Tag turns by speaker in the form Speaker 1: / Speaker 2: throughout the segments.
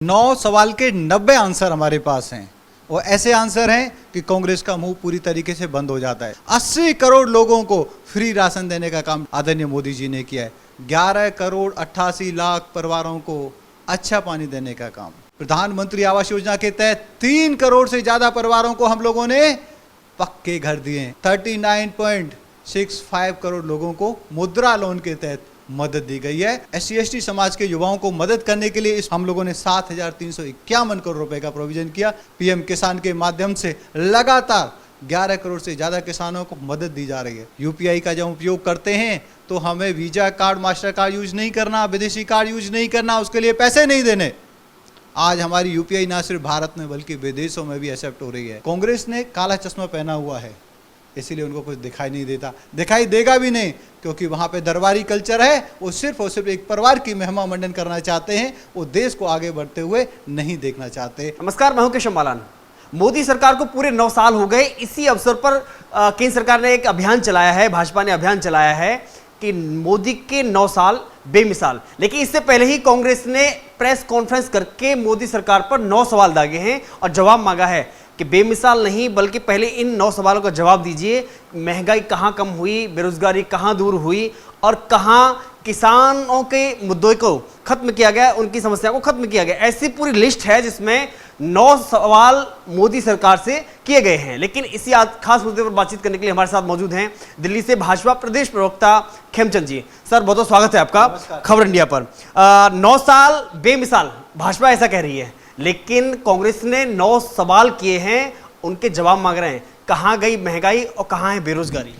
Speaker 1: 9 सवाल के 90 आंसर हमारे पास हैं। वो ऐसे आंसर हैं कि कांग्रेस का मुंह पूरी तरीके से बंद हो जाता है। 80 करोड़ लोगों को फ्री राशन देने का काम आदरणीय मोदी जी ने किया है। 11 करोड़ 88 लाख परिवारों को अच्छा पानी देने का काम। प्रधानमंत्री आवास योजना के तहत 3 करोड़ से ज्यादा परिवारों को हम लोगों ने पक्के घर दिए। 39.65 करोड़ लोगों को मुद्रा लोन के तहत मदद दी गई है। SC/ST समाज के युवाओं को मदद करने के लिए हम लोगों ने 7,351 करोड़ रुपए का प्रोविजन किया। PM किसान के माध्यम से लगातार 11 करोड़ से ज्यादा किसानों को मदद दी जा रही है। UPI का जब उपयोग करते हैं तो हमें visa card, master card use नहीं करना, विदेशी कार्ड यूज नहीं करना, उसके लिए पैसे नहीं देने। आज हमारी UPI ना सिर्फ भारत में बल्कि विदेशों में भी एक्सेप्ट हो रही है। कांग्रेस ने काला चश्मा पहना हुआ है, इसीलिए उनको कुछ दिखाई नहीं देता, दिखाई देगा भी नहीं, क्योंकि वहां पे दरबारी कल्चर है। वो सिर्फ और सिर्फ एक परिवार की महिमा मंडन करना चाहते हैं, वो देश को आगे बढ़ते हुए नहीं देखना चाहते।
Speaker 2: नमस्कार, मैं हूं केशव मालान। मोदी सरकार को पूरे 9 साल हो गए। इसी अवसर पर केंद्र सरकार ने एक अभियान चलाया है, भाजपा ने अभियान चलाया है कि मोदी के 9 साल बेमिसाल। लेकिन इससे पहले ही कांग्रेस ने प्रेस कॉन्फ्रेंस करके मोदी सरकार पर 9 सवाल दागे हैं और जवाब मांगा है कि बेमिसाल नहीं, बल्कि पहले इन 9 सवालों का जवाब दीजिए। महंगाई कहां कम हुई, बेरोजगारी कहां दूर हुई और कहां किसानों के मुद्दों को खत्म किया गया, उनकी समस्या को खत्म किया गया। ऐसी पूरी लिस्ट है जिसमें 9 सवाल मोदी सरकार से किए गए हैं। लेकिन इसी खास मुद्दे पर बातचीत करने के लिए हमारे साथ मौजूद हैं दिल्ली से भाजपा प्रदेश प्रवक्ता खेमचंद जी। सर, बहुत बहुत स्वागत है आपका खबर इंडिया पर। 9 साल बेमिसाल, भाजपा ऐसा कह रही है, लेकिन कांग्रेस ने 9 सवाल किए हैं, उनके जवाब मांग रहे हैं। कहां गई महंगाई और कहां है बेरोजगारी?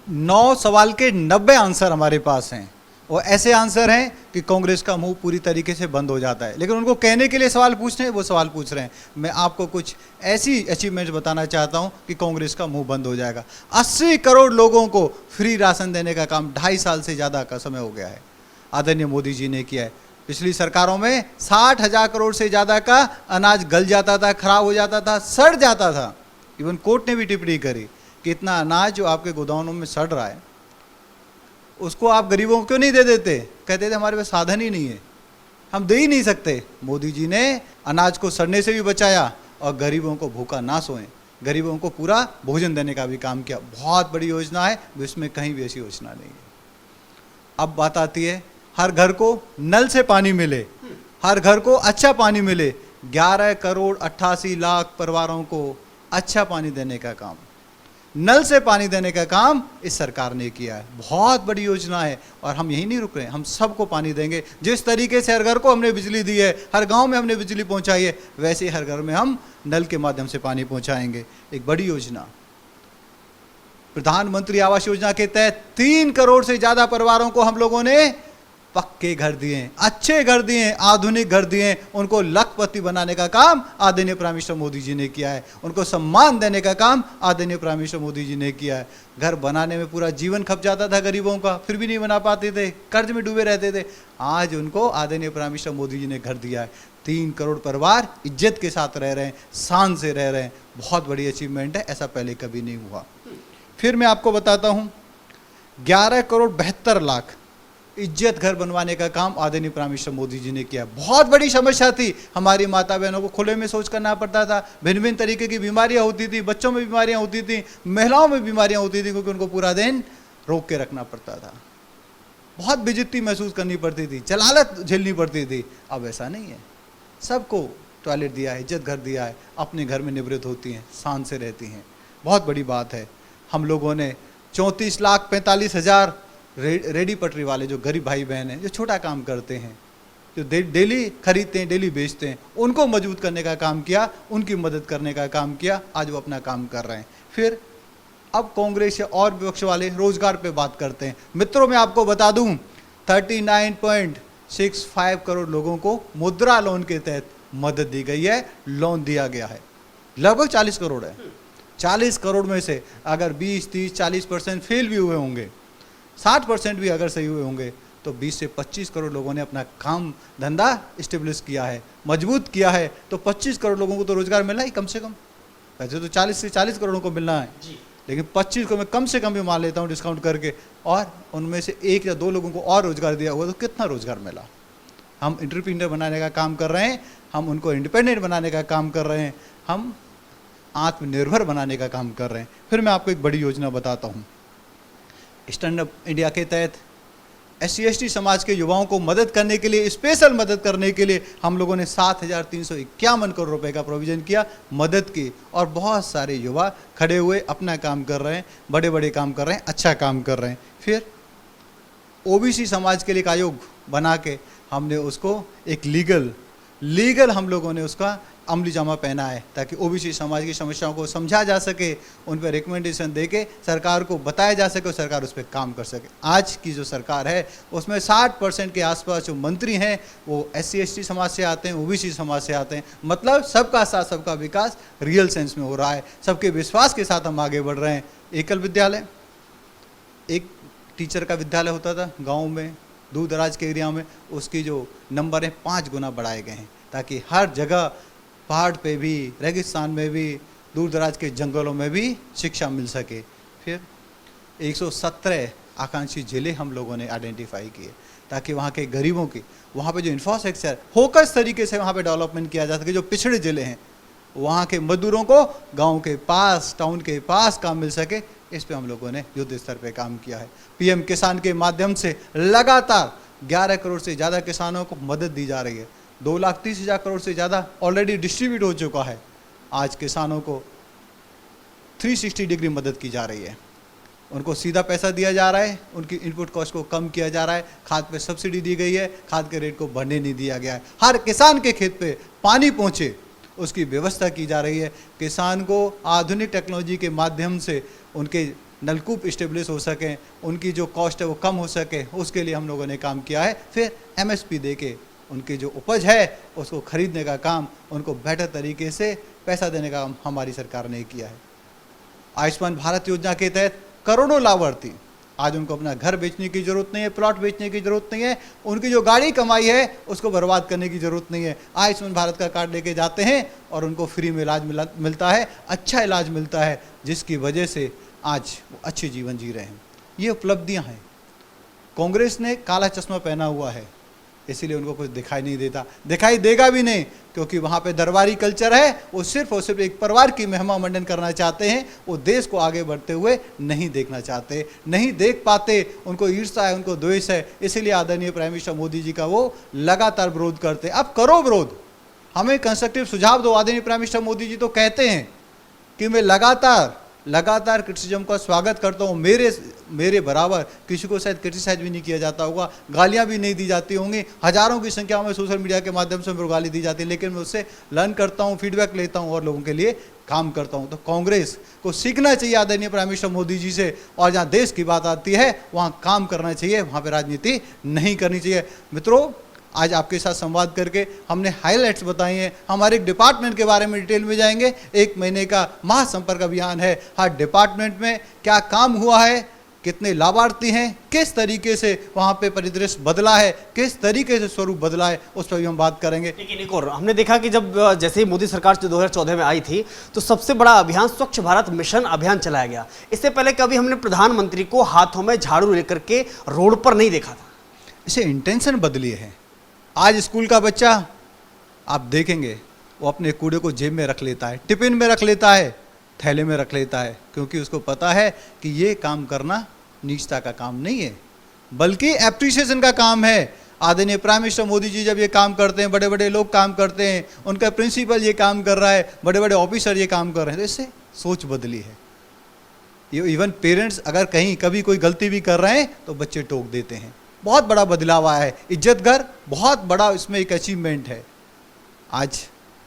Speaker 1: 9 सवाल के 90 आंसर हमारे पास हैं। वो ऐसे आंसर हैं कि कांग्रेस का मुंह पूरी तरीके से बंद हो जाता है, लेकिन उनको कहने के लिए सवाल पूछने हैं, वो सवाल पूछ रहे हैं। मैं आपको कुछ ऐसी अचीवमेंट्स बताना चाहता हूं कि कांग्रेस का मुंह बंद हो जाएगा। 80 करोड़ लोगों को फ्री राशन देने का काम 2.5 साल से ज़्यादा का समय हो गया है, आदरणीय मोदी जी ने किया है। पिछली सरकारों में 60,000 करोड़ से ज़्यादा का अनाज गल जाता था, खराब हो जाता था, सड़ जाता था। इवन कोर्ट ने भी टिप्पणी करी कि इतना अनाज जो आपके गोदामों में सड़ रहा है, उसको आप गरीबों को क्यों नहीं दे देते? कहते थे हमारे पास साधन ही नहीं है, हम दे ही नहीं सकते। मोदी जी ने अनाज को सड़ने से भी बचाया और गरीबों को भूखा ना सोएं, गरीबों को पूरा भोजन देने का भी काम किया। बहुत बड़ी योजना है, विश्व में कहीं भी ऐसी योजना नहीं है। अब बात आती है हर घर को नल से पानी मिले, हर घर को अच्छा पानी मिले। 11 करोड़ 88 लाख परिवारों को अच्छा पानी देने का काम, नल से पानी देने का काम इस सरकार ने किया है। बहुत बड़ी योजना है और हम यही नहीं रुक रहे हैं, हम सबको पानी देंगे। जिस तरीके से हर घर को हमने बिजली दी है, हर गांव में हमने बिजली पहुंचाई है, वैसे ही हर घर में हम नल के माध्यम से पानी पहुंचाएंगे। एक बड़ी योजना। प्रधानमंत्री आवास योजना के तहत 3 करोड़ से ज्यादा परिवारों को हम लोगों ने पक्के घर दिए, अच्छे घर दिए, आधुनिक घर दिए। उनको लखपति बनाने का काम आदरणीय प्राइम मिनिस्टर मोदी जी ने किया है। उनको सम्मान देने का काम आदरणीय प्राइम मिनिस्टर मोदी जी ने किया है। घर बनाने में पूरा जीवन खप जाता था गरीबों का, फिर भी नहीं बना पाते थे, कर्ज में डूबे रहते थे। आज उनको आदरणीय प्राइम मिनिस्टर मोदी जी ने घर दिया है। 3 करोड़ परिवार इज्जत के साथ रह रहे हैं, शान से रह रहे हैं। बहुत बड़ी अचीवमेंट है, ऐसा पहले कभी नहीं हुआ। फिर मैं आपको बताता हूँ, 11 करोड़ 72 लाख इज्जत घर बनवाने का काम आदरणीय प्राइम मिनिस्टर मोदी जी ने किया। बहुत बड़ी समस्या थी, हमारी माता बहनों को खुले में शौच करना पड़ता था, भिन्न भिन्न तरीके की बीमारियां होती थी, बच्चों में बीमारियां होती थी, महिलाओं में बीमारियां होती थी, क्योंकि उनको पूरा दिन रोक के रखना पड़ता था। बहुत बेइज्जती महसूस करनी पड़ती थी, जलालत झेलनी पड़ती थी। अब ऐसा नहीं है, सबको टॉयलेट दिया है, इज्जत घर दिया है, अपने घर में निवृत्त होती हैं, शान से रहती हैं। बहुत बड़ी बात है। हम लोगों ने 34,45,000 रेडी पटरी वाले जो गरीब भाई बहन हैं, जो छोटा काम करते हैं, जो डेली खरीदते हैं, डेली बेचते हैं, उनको मजबूत करने का काम किया, उनकी मदद करने का काम किया। आज वो अपना काम कर रहे हैं। फिर अब कांग्रेस या और विपक्ष वाले रोजगार पे बात करते हैं। मित्रों, मैं आपको बता दूं, 39.65 करोड़ लोगों को मुद्रा लोन के तहत मदद दी गई है, लोन दिया गया है। लगभग 40 करोड़ है। 40 करोड़ में से अगर 20, 30, 40% फेल भी हुए होंगे, 60% भी अगर सही हुए होंगे, तो 20 से 25 करोड़ लोगों ने अपना काम धंधा स्टेब्लिश किया है, मजबूत किया है। तो 25 करोड़ लोगों को तो रोजगार मिला ही कम से कम। वैसे तो 40 से 40 करोड़ों को मिलना है, लेकिन 25 को मैं कम से कम भी मान लेता हूँ डिस्काउंट करके, और उनमें से 1 या 2 लोगों को और रोजगार दिया हुआ, तो कितना रोजगार मिला? हम एंटरप्रेन्योर बनाने का काम कर रहे हैं, हम उनको इंडिपेंडेंट बनाने का काम कर रहे हैं, हम आत्मनिर्भर बनाने का काम कर रहे हैं। फिर मैं आपको एक बड़ी योजना बताता हूँ। स्टैंड अप इंडिया के तहत SC/ST समाज के युवाओं को मदद करने के लिए, स्पेशल मदद करने के लिए हम लोगों ने 7,351 करोड़ रुपए का प्रोविजन किया, मदद की, और बहुत सारे युवा खड़े हुए अपना काम कर रहे हैं, बड़े बड़े काम कर रहे हैं, अच्छा काम कर रहे हैं। फिर OBC समाज के लिए एक आयोग बना के हमने उसको एक लीगल हम लोगों ने उसका अमली जामा पहना है, ताकि OBC समाज की समस्याओं को समझा जा सके, उन पर रिकमेंडेशन दे के सरकार को बताया जा सके और सरकार उस पर काम कर सके। आज की जो सरकार है उसमें 60% के आसपास जो मंत्री हैं वो SC/ST समाज से आते हैं, OBC समाज से आते हैं। मतलब सबका साथ सबका विकास रियल सेंस में हो रहा है, सबके विश्वास के साथ हम आगे बढ़ रहे हैं। एकल विद्यालय, एक टीचर का विद्यालय होता था गाँव में, दूर दराज के एरिया में, उसकी जो नंबर है 5 गुना बढ़ाए गए हैं, ताकि हर जगह पहाड़ पे भी, रेगिस्तान में भी, दूर दराज के जंगलों में भी शिक्षा मिल सके। फिर 117 आकांक्षी जिले हम लोगों ने आइडेंटिफाई किए, ताकि वहाँ के गरीबों की, वहाँ पे जो इंफ्रास्ट्रक्चर फोकस तरीके से वहाँ पे डेवलपमेंट किया जा सके। जो पिछड़े जिले हैं वहाँ के मजदूरों को गांव के पास, टाउन के पास काम मिल सके, इस पे हम लोगों ने युद्ध स्तर पे काम किया है। PM किसान के माध्यम से लगातार 11 करोड़ से ज़्यादा किसानों को मदद दी जा रही है। 2,30,000 करोड़ से ज़्यादा ऑलरेडी डिस्ट्रीब्यूट हो चुका है। आज किसानों को 360 डिग्री मदद की जा रही है, उनको सीधा पैसा दिया जा रहा है, उनकी इनपुट कॉस्ट को कम किया जा रहा है, खाद पे सब्सिडी दी गई है, खाद के रेट को बढ़ने नहीं दिया गया है, हर किसान के खेत पे पानी पहुँचे उसकी व्यवस्था की जा रही है। किसान को आधुनिक टेक्नोलॉजी के माध्यम से उनके नलकूप इस्टेब्लिश हो सकें, उनकी जो कॉस्ट है वो कम हो सके, उसके लिए हम लोगों ने काम किया है। फिर MSP दे के उनकी जो उपज है उसको खरीदने का काम, उनको बेहतर तरीके से पैसा देने का काम हमारी सरकार ने किया है। आयुष्मान भारत योजना के तहत करोड़ों लाभार्थी, आज उनको अपना घर बेचने की ज़रूरत नहीं है, प्लॉट बेचने की ज़रूरत नहीं है, उनकी जो गाड़ी कमाई है उसको बर्बाद करने की ज़रूरत नहीं है। आयुष्मान भारत का कार्ड लेके जाते हैं और उनको फ्री में इलाज मिलता है, अच्छा इलाज मिलता है, जिसकी वजह से आज वो अच्छे जीवन जी रहे हैं। ये उपलब्धियां हैं। कांग्रेस ने काला चश्मा पहना हुआ है, इसीलिए उनको कुछ दिखाई नहीं देता, दिखाई देगा भी नहीं, क्योंकि वहाँ पे दरबारी कल्चर है। वो सिर्फ और सिर्फ एक परिवार की महिमा मंडन करना चाहते हैं, वो देश को आगे बढ़ते हुए नहीं देखना चाहते, नहीं देख पाते, उनको ईर्ष्या है, उनको द्वेष है। इसीलिए आदरणीय प्राइम मिनिस्टर मोदी जी का वो लगातार विरोध करते। अब करो विरोध, हमें कंस्ट्रक्टिव सुझाव दो। आदरणीय प्राइम मिनिस्टर मोदी जी तो कहते हैं कि मैं लगातार क्रिटिसिज्म का स्वागत करता हूँ। मेरे बराबर किसी को शायद क्रिटिसाइज भी नहीं किया जाता होगा, गालियाँ भी नहीं दी जाती होंगी, हज़ारों की संख्या में सोशल मीडिया के माध्यम से मेरे गाली दी जाती है, लेकिन मैं उससे लर्न करता हूँ, फीडबैक लेता हूँ और लोगों के लिए काम करता हूँ। तो कांग्रेस को सीखना चाहिए आदरणीय प्राइम मिनिस्टर मोदी जी से, और जहाँ देश की बात आती है वहाँ काम करना चाहिए, वहाँ पर राजनीति नहीं करनी चाहिए। मित्रों, आज आपके साथ संवाद करके हमने हाइलाइट्स बताई हैं। हमारे एक डिपार्टमेंट के बारे में डिटेल में जाएंगे। 1 महीने का महासंपर्क अभियान है, हर डिपार्टमेंट में क्या काम हुआ है, कितने लाभार्थी हैं, किस तरीके से वहाँ पे परिदृश्य बदला है, किस तरीके से स्वरूप बदला है, उस पर भी हम बात करेंगे।
Speaker 2: लेकिन एक और हमने देखा कि जब जैसे ही मोदी सरकार 2014 में आई थी तो सबसे बड़ा अभियान स्वच्छ भारत मिशन अभियान चलाया गया। इससे पहले कभी हमने प्रधानमंत्री को हाथों में झाड़ू लेकर के रोड पर नहीं देखा था।
Speaker 1: इसे इंटेंशन बदली है। आज स्कूल का बच्चा आप देखेंगे वो अपने कूड़े को जेब में रख लेता है, टिफिन में रख लेता है, थैले में रख लेता है, क्योंकि उसको पता है कि ये काम करना नीचता का काम नहीं है, बल्कि एप्रिसिएशन का काम है। आदरणीय प्राइम मिनिस्टर मोदी जी जब ये काम करते हैं, बड़े बड़े लोग काम करते हैं, उनका प्रिंसिपल ये काम कर रहा है, बड़े बड़े ऑफिसर ये काम कर रहे हैं, तो इससे सोच बदली है। ये इवन पेरेंट्स अगर कहीं कभी कोई गलती भी कर रहे हैं तो बच्चे टोक देते हैं। बहुत बड़ा बदलाव आया है। इज्जत घर बहुत बड़ा इसमें एक अचीवमेंट है। आज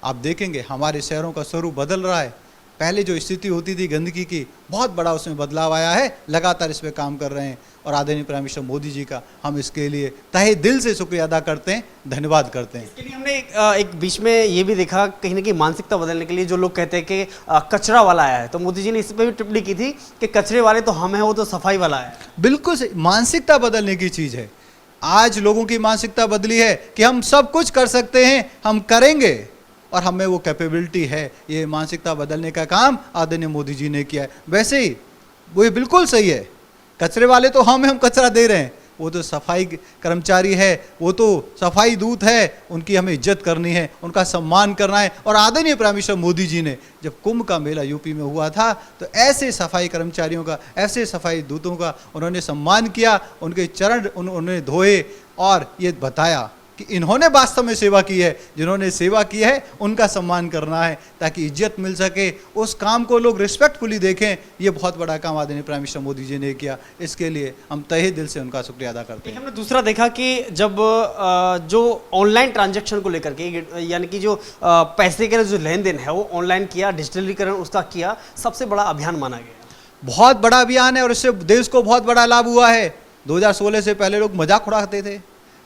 Speaker 1: आप देखेंगे हमारे शहरों का स्वरूप बदल रहा है। पहले जो स्थिति होती थी गंदगी की, बहुत बड़ा उसमें बदलाव आया है। लगातार इस पर काम कर रहे हैं और आदरणीय प्राइम मिनिस्टर मोदी जी का हम इसके लिए तहे दिल से शुक्रिया अदा करते हैं, धन्यवाद करते हैं।
Speaker 2: इसके लिए हमने एक बीच में ये भी देखा कहीं ना कहीं मानसिकता बदलने के लिए जो लोग कहते हैं कि कचरा वाला आया है, तो मोदी जी ने इस पर भी टिप्पणी की थी कि कचरे वाले तो हम हैं, वो तो सफाई वाला है।
Speaker 1: बिल्कुल सही, मानसिकता बदलने की चीज़ है। आज लोगों की मानसिकता बदली है कि हम सब कुछ कर सकते हैं, हम करेंगे और हमें वो कैपेबिलिटी है। ये मानसिकता बदलने का काम आदरणीय मोदी जी ने किया है। वैसे ही वो बिल्कुल सही है, कचरे वाले तो हम कचरा दे रहे हैं, वो तो सफाई कर्मचारी है, वो तो सफाई दूत है, उनकी हमें इज्जत करनी है, उनका सम्मान करना है। और आदरणीय प्राइम मिनिस्टर मोदी जी ने जब कुंभ का मेला यूपी में हुआ था तो ऐसे सफाई कर्मचारियों का, ऐसे सफाई दूतों का उन्होंने सम्मान किया, उनके चरण उन्होंने धोए और ये बताया कि इन्होंने वास्तव में सेवा की है, जिन्होंने सेवा की है उनका सम्मान करना है ताकि इज्जत मिल सके, उस काम को लोग रिस्पेक्टफुली देखें। ये बहुत बड़ा काम आदरणीय प्राइम मिनिस्टर मोदी जी ने किया, इसके लिए हम तहे दिल से उनका शुक्रिया अदा करते हैं।
Speaker 2: हमने दूसरा देखा कि जब जो ऑनलाइन ट्रांजैक्शन को लेकर के, यानी कि जो पैसे का जो लेन देन है वो ऑनलाइन किया, डिजिटलीकरण उसका किया, सबसे बड़ा अभियान माना गया।
Speaker 1: बहुत बड़ा अभियान है और इससे देश को बहुत बड़ा लाभ हुआ है। 2016 से पहले लोग मजाक उड़ाते थे,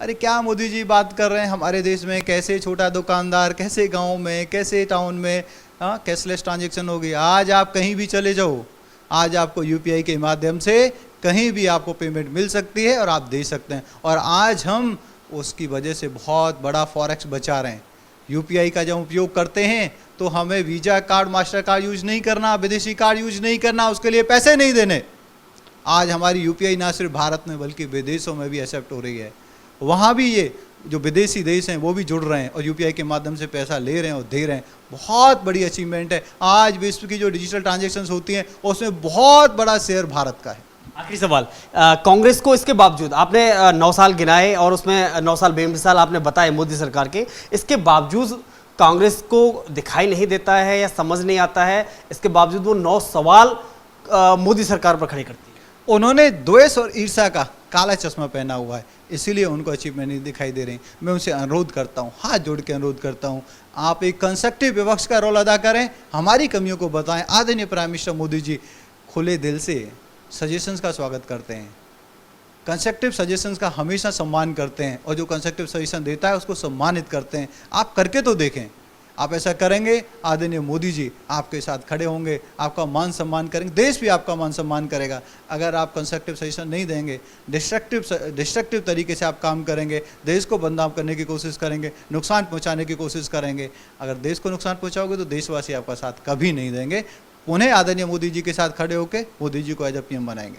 Speaker 1: अरे क्या मोदी जी बात कर रहे हैं, हमारे देश में कैसे छोटा दुकानदार, कैसे गांव में, कैसे टाउन में कैशलेस ट्रांजैक्शन होगी। आज आप कहीं भी चले जाओ, आज आपको यूपीआई के माध्यम से कहीं भी आपको पेमेंट मिल सकती है और आप दे सकते हैं। और आज हम उसकी वजह से बहुत बड़ा फॉरेक्स बचा रहे हैं। यूपीआई का जब उपयोग करते हैं तो हमें visa card, master card use नहीं करना, विदेशी कार्ड यूज नहीं करना, उसके लिए पैसे नहीं देने। आज हमारी यूपीआई ना सिर्फ भारत में बल्कि विदेशों में भी एक्सेप्ट हो रही है। वहाँ भी ये जो विदेशी देश हैं वो भी जुड़ रहे हैं और यूपीआई के माध्यम से पैसा ले रहे हैं और दे रहे हैं। बहुत बड़ी अचीवमेंट है। आज विश्व की जो डिजिटल ट्रांजैक्शंस होती हैं उसमें बहुत बड़ा शेयर भारत का है।
Speaker 2: आखिरी सवाल, कांग्रेस को इसके बावजूद, आपने 9 साल गिनाए और उसमें 9 साल बेमिसाल आपने बताए मोदी सरकार के, इसके बावजूद कांग्रेस को दिखाई नहीं देता है या समझ नहीं आता है, इसके बावजूद वो 9 सवाल मोदी सरकार पर खड़े करती है।
Speaker 1: उन्होंने द्वेष और ईर्ष्या का काला चश्मा पहना हुआ है, इसीलिए उनको अचीवमेंट नहीं दिखाई दे रही। मैं उनसे अनुरोध करता हूँ, हाथ जोड़ के अनुरोध करता हूँ, आप एक कंस्ट्रक्टिव विपक्ष का रोल अदा करें, हमारी कमियों को बताएं। आदरणीय प्राइम मिनिस्टर मोदी जी खुले दिल से सजेशंस का स्वागत करते हैं, कंस्ट्रक्टिव सजेशंस का हमेशा सम्मान करते हैं और जो कंस्ट्रक्टिव सजेशन देता है उसको सम्मानित करते हैं। आप करके तो देखें, आप ऐसा करेंगे आदरणीय मोदी जी आपके साथ खड़े होंगे, आपका मान सम्मान करेंगे, देश भी आपका मान सम्मान करेगा। अगर आप कंस्ट्रक्टिव सजेशन नहीं देंगे, डिस्ट्रक्टिव तरीके से आप काम करेंगे, देश को बदनाम करने की कोशिश करेंगे, नुकसान पहुंचाने की कोशिश करेंगे, अगर देश को नुकसान पहुंचाओगे तो देशवासी आपका साथ कभी नहीं देंगे। उन्हें आदरणीय मोदी जी के साथ खड़े होकर मोदी जी को एज अ पीएम बनाएंगे।